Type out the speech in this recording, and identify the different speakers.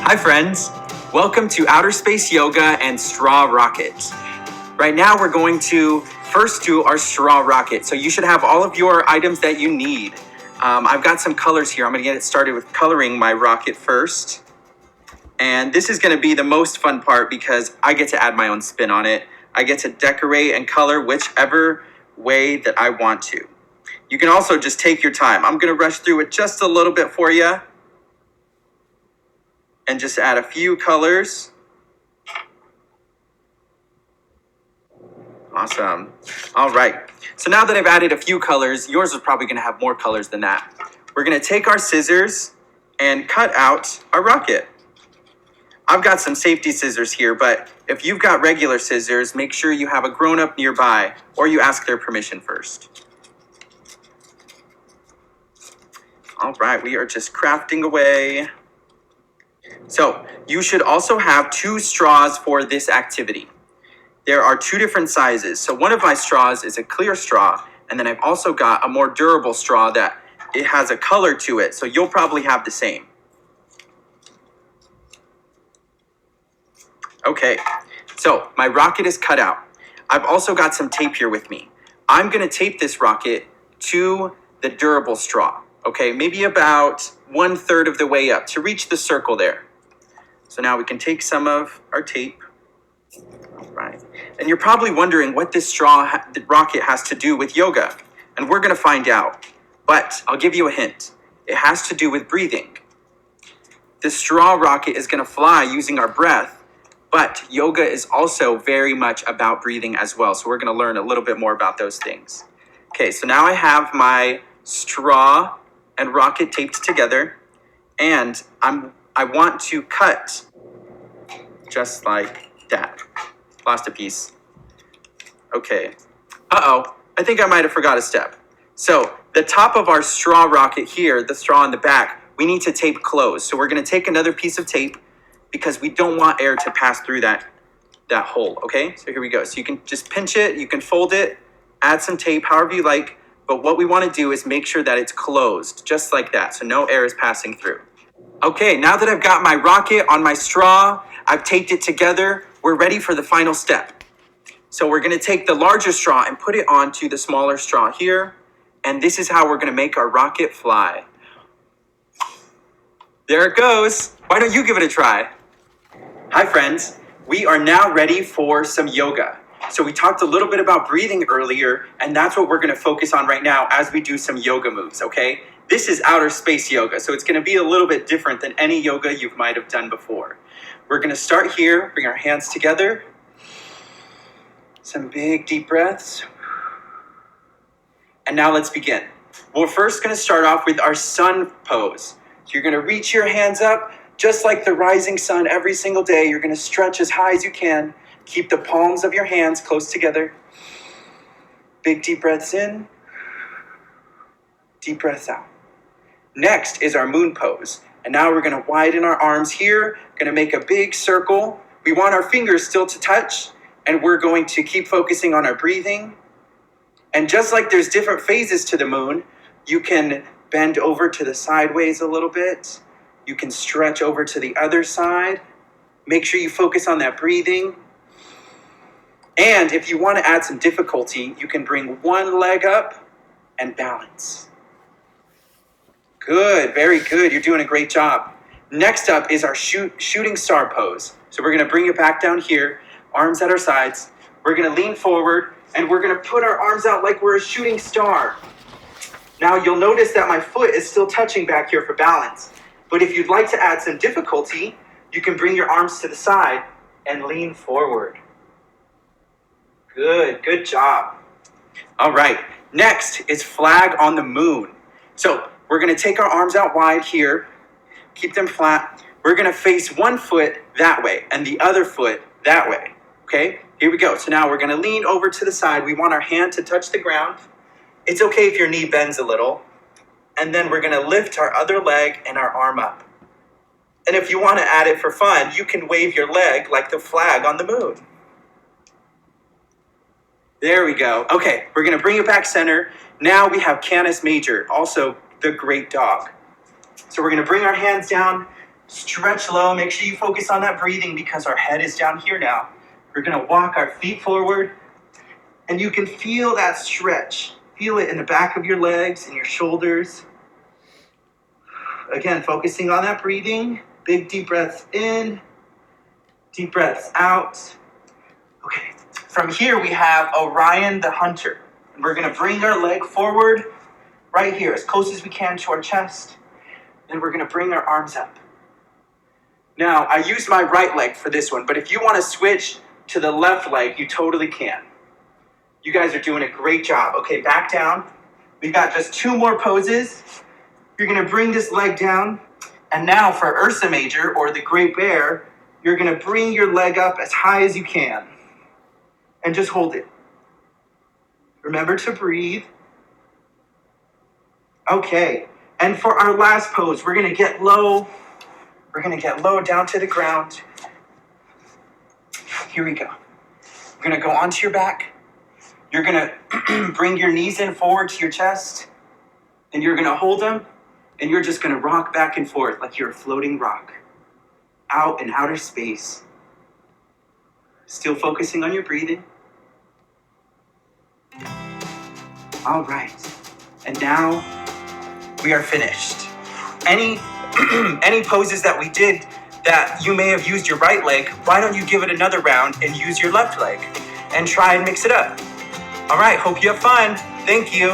Speaker 1: Hi friends, welcome to Outer Space Yoga and Straw Rocket. Right now we're going to first do our straw rocket. So you should have all of your items that you need. I've got some colors here. I'm going to get started with coloring my rocket first. And this is going to be the most fun part because I get to add my own spin on it. I get to decorate and color whichever way that I want to. You can also just take your time. I'm going to rush through it just a little bit for you. And just add a few colors. Awesome. All right. So now that I've added a few colors, yours is probably going to have more colors than that. We're going to take our scissors and cut out our rocket. I've got some safety scissors here, but if you've got regular scissors, make sure you have a grown-up nearby or you ask their permission first. All right, we are just crafting away. So you should also have 2 straws for this activity. There are 2 different sizes. So one of my straws is a clear straw, and then I've also got a more durable straw that it has a color to it. So you'll probably have the same. Okay, so my rocket is cut out. I've also got some tape here with me. I'm gonna tape this rocket to the durable straw. Okay, maybe about 1/3 of the way up to reach the circle there. So now we can take some of our tape. All right. And you're probably wondering what this the rocket has to do with yoga. And we're going to find out. But I'll give you a hint. It has to do with breathing. The straw rocket is going to fly using our breath. But yoga is also very much about breathing as well. So we're going to learn a little bit more about those things. Okay, so now I have my straw and rocket taped together. And I want to cut just like that. Lost a piece. Okay. Uh-oh. I think I might have forgot a step. So the top of our straw rocket here, the straw in the back, we need to tape closed. So we're going to take another piece of tape because we don't want air to pass through that hole. Okay? So here we go. So you can just pinch it. You can fold it. Add some tape, however you like. But what we want to do is make sure that it's closed, just like that. So no air is passing through. Okay, now that I've got my rocket on my straw, I've taped it together, we're ready for the final step. So we're going to take the larger straw and put it onto the smaller straw here, and this is how we're going to make our rocket fly. There it goes. Why don't you give it a try? Hi friends, we are now ready for some yoga. So we talked a little bit about breathing earlier, and that's what we're going to focus on right now as we do some yoga moves, okay? This is outer space yoga, so it's going to be a little bit different than any yoga you might have done before. We're going to start here, bring our hands together. Some big deep breaths. And now let's begin. We're first going to start off with our sun pose. So you're going to reach your hands up, just like the rising sun every single day. You're going to stretch as high as you can. Keep the palms of your hands close together. Big deep breaths in. Deep breaths out. Next is our moon pose. And now we're going to widen our arms here. Going to make a big circle. We want our fingers still to touch. And we're going to keep focusing on our breathing. And just like there's different phases to the moon, you can bend over to the sideways a little bit. You can stretch over to the other side. Make sure you focus on that breathing. And if you want to add some difficulty, you can bring one leg up and balance. Good, very good. You're doing a great job. Next up is our shooting star pose. So we're going to bring it back down here, arms at our sides. We're going to lean forward, and we're going to put our arms out like we're a shooting star. Now you'll notice that my foot is still touching back here for balance. But if you'd like to add some difficulty, you can bring your arms to the side and lean forward. Good job. All right, next is flag on the moon. So we're going to take our arms out wide here, keep them flat. We're going to face one foot that way and the other foot that way. Okay, here we go. So now we're going to lean over to the side. We want our hand to touch the ground. It's okay if your knee bends a little. And then we're going to lift our other leg and our arm up. And if you want to add it for fun, you can wave your leg like the flag on the moon. There we go. Okay, we're going to bring it back center. Now we have Canis Major, also the great dog. So we're going to bring our hands down, Stretch low. Make sure you focus on that breathing because our head is down here now. We're going to walk our feet forward, and you can feel that stretch. Feel it in the back of your legs and your shoulders. Again, focusing on that breathing. Big deep breaths in, deep breaths out. Okay, from here we have Orion the Hunter. And we're going to bring our leg forward right here as close as we can to our chest. Then we're going to bring our arms up. Now, I use my right leg for this one, but if you want to switch to the left leg, you totally can. You guys are doing a great job. Okay, back down. We've got just 2 more poses. You're going to bring this leg down. And now for Ursa Major, or the Great Bear, you're going to bring your leg up as high as you can. And just hold it. Remember to breathe. Okay, and for our last pose, we're going to get low. We're going to get low down to the ground. Here we go. We're going to go onto your back. You're going to bring your knees in forward to your chest. And you're going to hold them. And you're just going to rock back and forth like you're a floating rock. Out in outer space. Still focusing on your breathing. All right. And now we are finished. Any poses that we did that you may have used your right leg, why don't you give it another round and use your left leg and try and mix it up? All right, hope you have fun. Thank you.